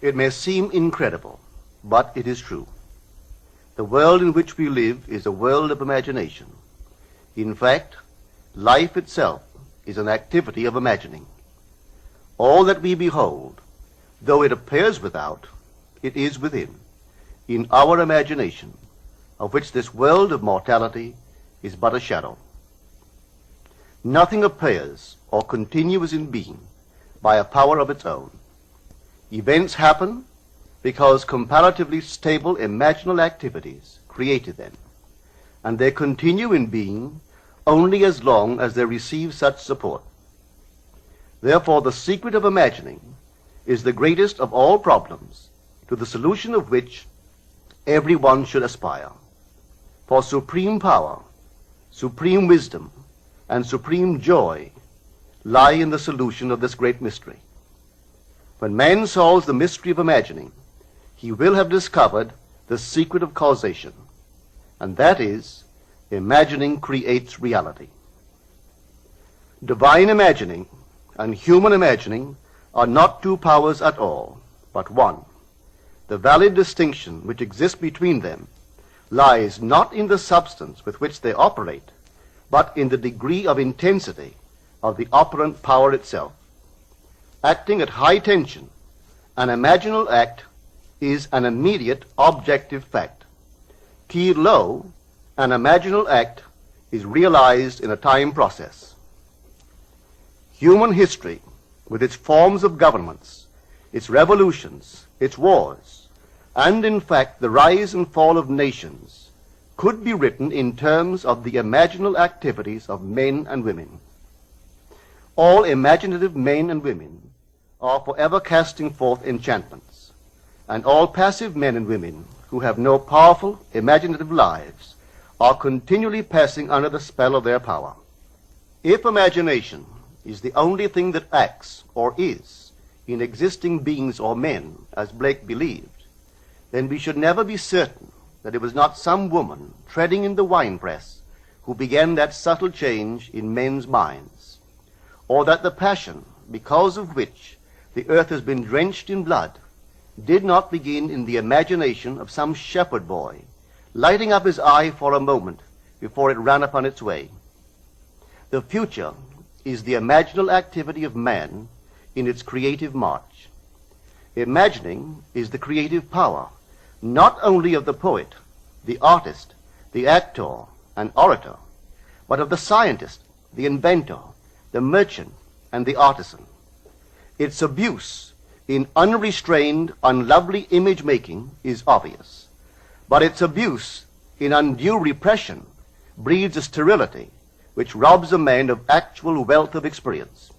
It may seem incredible, but it is true. The world in which we live is a world of imagination. In fact, life itself is an activity of imagining. All that we behold, though it appears without, it is within, in our imagination, of which this world of mortality is but a shadow. Nothing appears or continues in being by a power of its own. Events happen because comparatively stable imaginal activities created them, and they continue in being only as long as they receive such support. Therefore, the secret of imagining is the greatest of all problems, to the solution of which everyone should aspire. For supreme power, supreme wisdom, and supreme joy lie in the solution of this great mystery. When man solves the mystery of imagining, he will have discovered the secret of causation, and that is, imagining creates reality. Divine imagining and human imagining are not two powers at all, but one. The valid distinction which exists between them lies not in the substance with which they operate, but in the degree of intensity of the operant power itself. Acting at high tension, an imaginal act is an immediate objective fact. Keyed low, an imaginal act is realized in a time process. Human history, with its forms of governments, its revolutions, its wars, and in fact the rise and fall of nations, could be written in terms of the imaginal activities of men and women. All imaginative men and women are forever casting forth enchantments, and all passive men and women who have no powerful imaginative lives are continually passing under the spell of their power. If imagination is the only thing that acts or is in existing beings or men, as Blake believed, then we should never be certain that it was not some woman treading in the winepress who began that subtle change in men's minds, or that the passion because of which the earth has been drenched in blood did not begin in the imagination of some shepherd boy, lighting up his eye for a moment before it ran upon its way. The future is the imaginal activity of man in its creative march. Imagining is the creative power, not only of the poet, the artist, the actor, and orator, but of the scientist, the inventor, the merchant, and the artisan. Its abuse in unrestrained, unlovely image-making is obvious, but its abuse in undue repression breeds a sterility which robs a man of actual wealth of experience.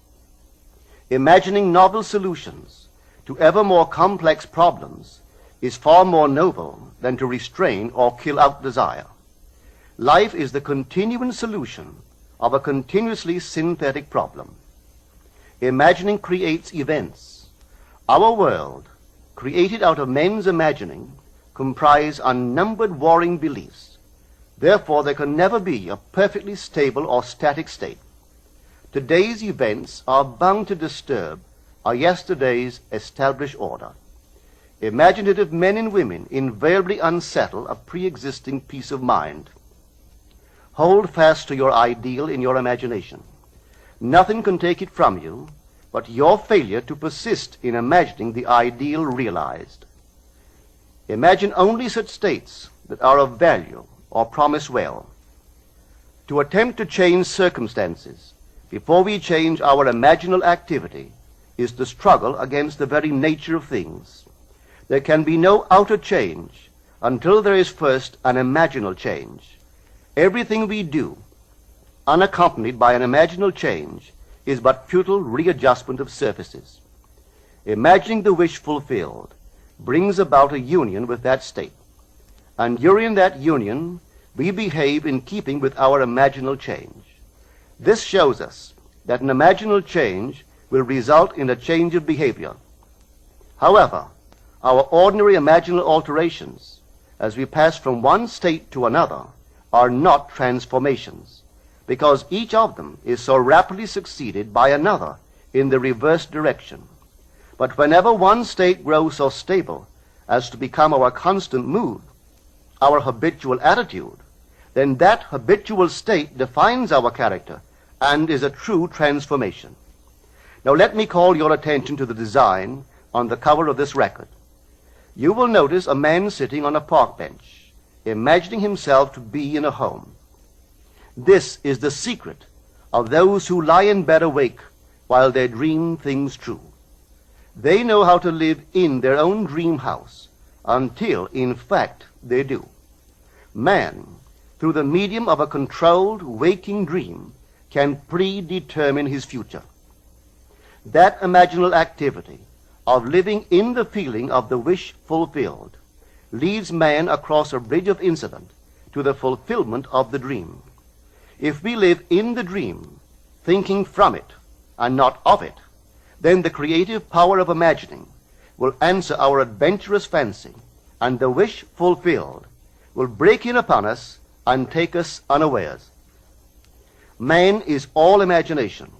Imagining novel solutions to ever more complex problems is far more noble than to restrain or kill out desire. Life is the continuing solution of a continuously synthetic problem. Imagining creates events. Our world, created out of men's imagining, comprise unnumbered warring beliefs. Therefore, there can never be a perfectly stable or static state. Today's events are bound to disturb our yesterday's established order. Imaginative men and women invariably unsettle a pre-existing peace of mind. Hold fast to your ideal in your imagination. Nothing can take it from you but your failure to persist in imagining the ideal realized. Imagine only such states that are of value or promise well. To attempt to change circumstances before we change our imaginal activity is to struggle against the very nature of things. There can be no outer change until there is first an imaginal change. Everything we do, unaccompanied by an imaginal change, is but futile readjustment of surfaces. Imagining the wish fulfilled brings about a union with that state, and during that union we behave in keeping with our imaginal change. This shows us that an imaginal change will result in a change of behavior. However, our ordinary imaginal alterations, as we pass from one state to another, are not transformations, because each of them is so rapidly succeeded by another in the reverse direction. But whenever one state grows so stable as to become our constant mood, our habitual attitude, then that habitual state defines our character and is a true transformation. Now let me call your attention to the design on the cover of this record. You will notice a man sitting on a park bench, imagining himself to be in a home. This is the secret of those who lie in bed awake while they dream things true. They know how to live in their own dream house until, in fact, they do. Man, through the medium of a controlled waking dream, can predetermine his future. That imaginal activity of living in the feeling of the wish fulfilled leads man across a bridge of incident to the fulfillment of the dream. If we live in the dream, thinking from it and not of it, then the creative power of imagining will answer our adventurous fancy, and the wish fulfilled will break in upon us and take us unawares. Man is all imagination.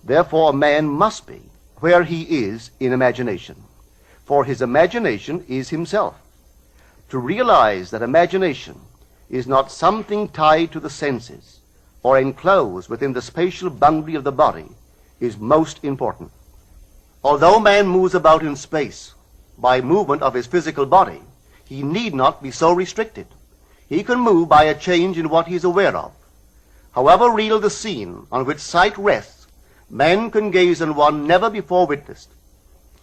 Therefore, a man must be where he is in imagination, for his imagination is himself. To realize that imagination is not something tied to the senses or enclosed within the spatial boundary of the body is most important. Although man moves about in space by movement of his physical body, he need not be so restricted. He can move by a change in what he is aware of. However real the scene on which sight rests, man can gaze on one never before witnessed.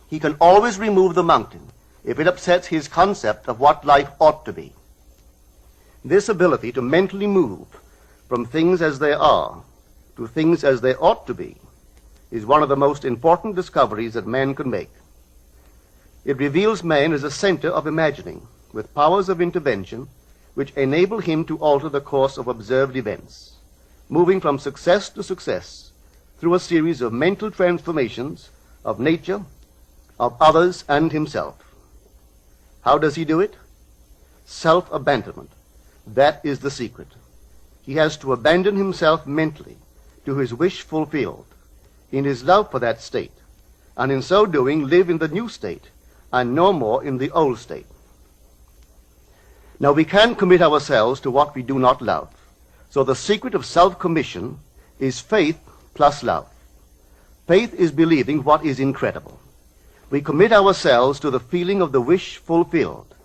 He can always remove the mountain if it upsets his concept of what life ought to be. This ability to mentally move from things as they are to things as they ought to be is one of the most important discoveries that man can make. It reveals man as a center of imagining, with powers of intervention which enable him to alter the course of observed events, moving from success to success through a series of mental transformations of nature, of others, and himself. How does he do it? Self-abandonment. That is the secret. He has to abandon himself mentally to his wish fulfilled, in his love for that state, and in so doing live in the new state and no more in the old state. Now we can't commit ourselves to what we do not love, so the secret of self-commission is faith plus love. Faith is believing what is incredible. We commit ourselves to the feeling of the wish fulfilled,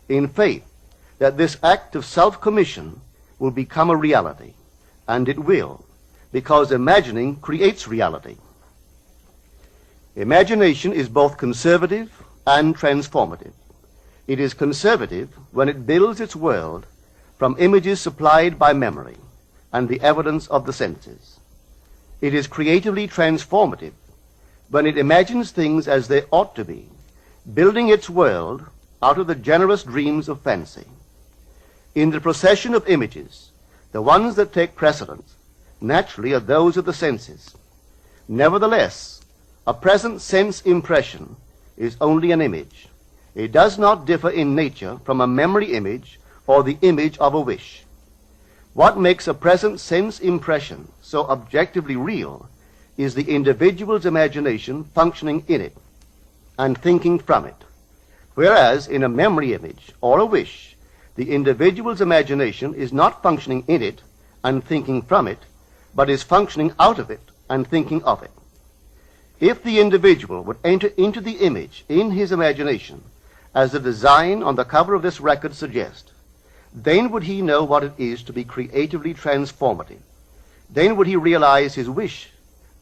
in faith that this act of self-commission will become a reality, and it will, because imagining creates reality. Imagination is both conservative and transformative. It is conservative when it builds its world from images supplied by memory and the evidence of the senses. It is creatively transformative when it imagines things as they ought to be, building its world out of the generous dreams of fancy. In the procession of images, the ones that take precedence naturally are those of the senses. Nevertheless, a present sense impression is only an image. It does not differ in nature from a memory image or the image of a wish. What makes a present sense impression so objectively real is the individual's imagination functioning in it and thinking from it, whereas in a memory image or a wish, the individual's imagination is not functioning in it and thinking from it, but is functioning out of it and thinking of it. If the individual would enter into the image in his imagination, as the design on the cover of this record suggests, then would he know what it is to be creatively transformative. Then would he realize his wish,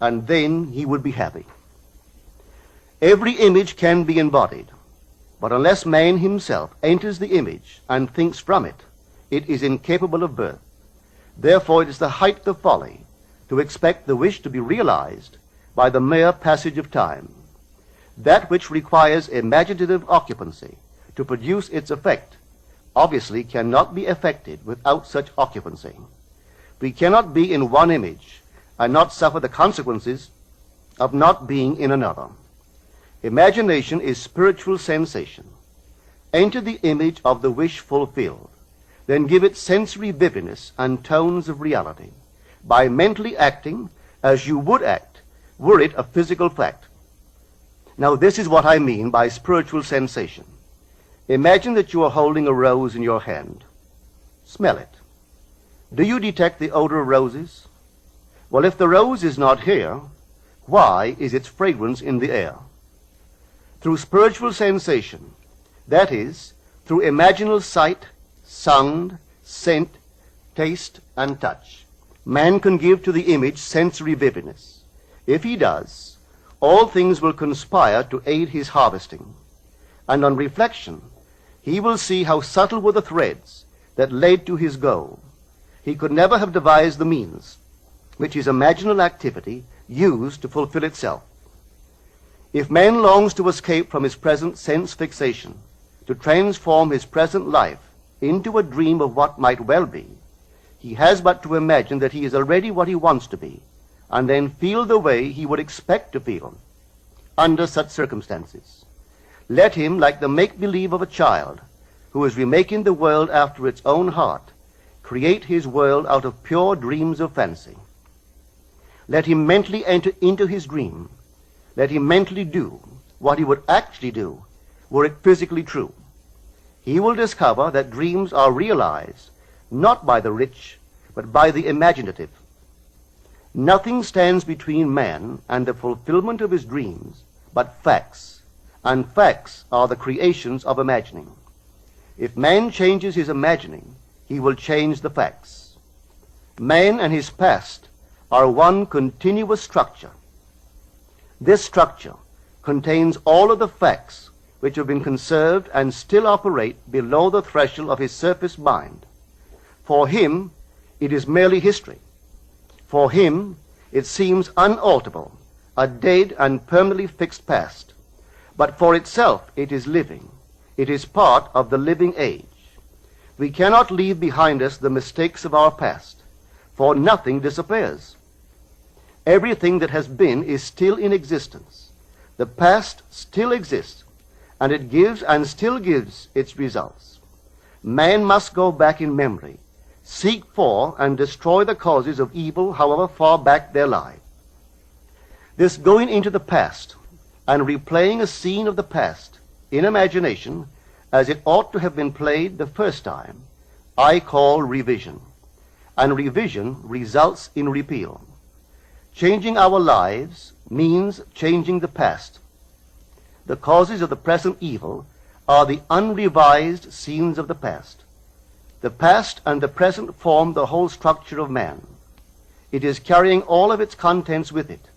and then he would be happy. Every image can be embodied, but unless man himself enters the image and thinks from it, it is incapable of birth. Therefore it is the height of folly to expect the wish to be realized by the mere passage of time. That which requires imaginative occupancy to produce its effect obviously cannot be effected without such occupancy. We cannot be in one image and not suffer the consequences of not being in another. Imagination is spiritual sensation. Enter the image of the wish fulfilled, then give it sensory vividness and tones of reality by mentally acting as you would act were it a physical fact. Now, this is what I mean by spiritual sensation. Imagine that you are holding a rose in your hand. Smell it. Do you detect the odor of roses? Well, if the rose is not here, why is its fragrance in the air? Through spiritual sensation, that is, through imaginal sight, sound, scent, taste, and touch, man can give to the image sensory vividness. If he does, all things will conspire to aid his harvesting. And on reflection, he will see how subtle were the threads that led to his goal. He could never have devised the means which his imaginal activity used to fulfill itself. If man longs to escape from his present sense fixation, to transform his present life into a dream of what might well be, he has but to imagine that he is already what he wants to be, and then feel the way he would expect to feel under such circumstances. Let him, like the make-believe of a child who is remaking the world after its own heart, create his world out of pure dreams of fancy. Let him mentally enter into his dream. Let him mentally do what he would actually do were it physically true. He will discover that dreams are realized not by the rich, but by the imaginative. Nothing stands between man and the fulfillment of his dreams but facts, and facts are the creations of imagining. If man changes his imagining, he will change the facts. Man and his past are one continuous structure. This structure contains all of the facts which have been conserved and still operate below the threshold of his surface mind. For him, it is merely history. For him, it seems unalterable, a dead and permanently fixed past. But for itself, it is living. It is part of the living age. We cannot leave behind us the mistakes of our past, for nothing disappears. Everything that has been is still in existence. The past still exists, and it gives and still gives its results. Man must go back in memory, seek for and destroy the causes of evil however far back they lie. This going into the past and replaying a scene of the past in imagination as it ought to have been played the first time, I call revision. And revision results in repeal. Changing our lives means changing the past. The causes of the present evil are the unrevised scenes of the past. The past and the present form the whole structure of man. It is carrying all of its contents with it.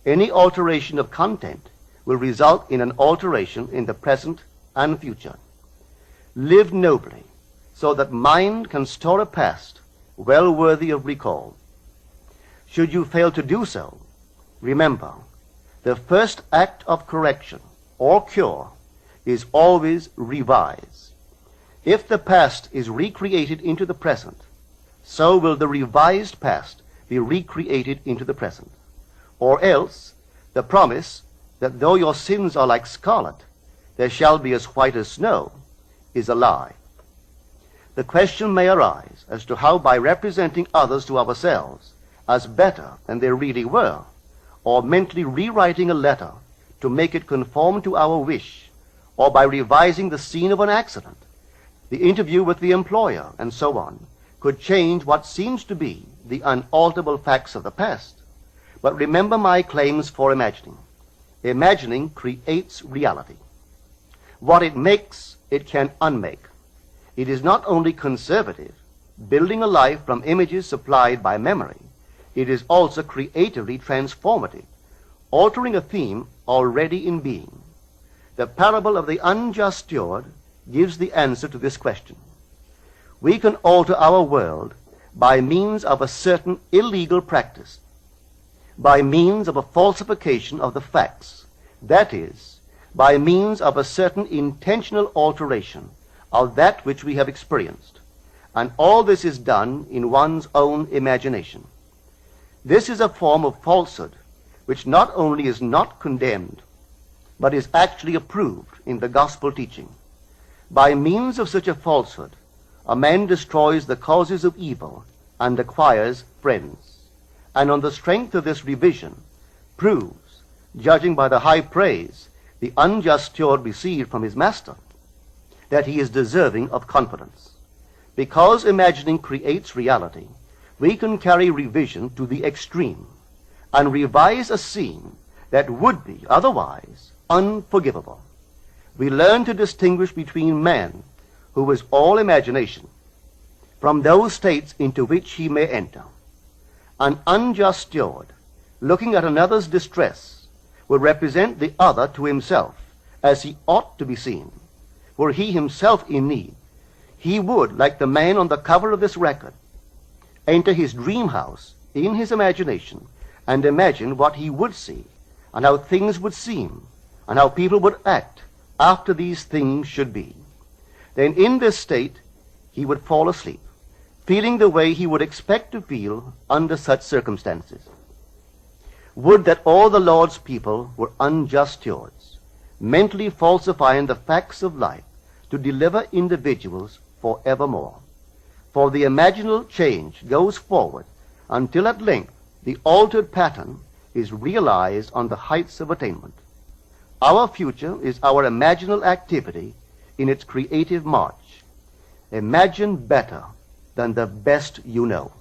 Any alteration of content will result in an alteration in the present and future. Live nobly, so that mind can store a past well worthy of recall. Should you fail to do so, remember, the first act of correction or cure is always revise. If the past is recreated into the present, so will the revised past be recreated into the present. Or else, the promise that though your sins are like scarlet, they shall be as white as snow, is a lie. The question may arise as to how, by representing others to ourselves as better than they really were, or mentally rewriting a letter to make it conform to our wish, or by revising the scene of an accident, the interview with the employer, and so on, could change what seems to be the unalterable facts of the past. But remember my claims for imagining. Imagining creates reality. What it makes, it can unmake. It is not only conservative, building a life from images supplied by memory, it is also creatively transformative, altering a theme already in being. The parable of the unjust steward gives the answer to this question. We can alter our world by means of a certain illegal practice, by means of a falsification of the facts, that is, by means of a certain intentional alteration of that which we have experienced. And all this is done in one's own imagination. This is a form of falsehood which not only is not condemned, but is actually approved in the gospel teaching. By means of such a falsehood, a man destroys the causes of evil and acquires friends, and on the strength of this revision proves, judging by the high praise the unjust steward received from his master, that he is deserving of confidence. Because imagining creates reality, we can carry revision to the extreme and revise a scene that would be otherwise unforgivable. We learn to distinguish between man, who is all imagination, from those states into which he may enter. An unjust steward, looking at another's distress, will represent the other to himself as he ought to be seen. Were he himself in need, he would, like the man on the cover of this record, enter his dream house in his imagination and imagine what he would see and how things would seem and how people would act after these things should be. Then in this state he would fall asleep, feeling the way he would expect to feel under such circumstances. Would that all the Lord's people were unjust stewards, mentally falsifying the facts of life to deliver individuals forevermore. For the imaginal change goes forward until at length the altered pattern is realized on the heights of attainment. Our future is our imaginal activity in its creative march. Imagine better than the best you know.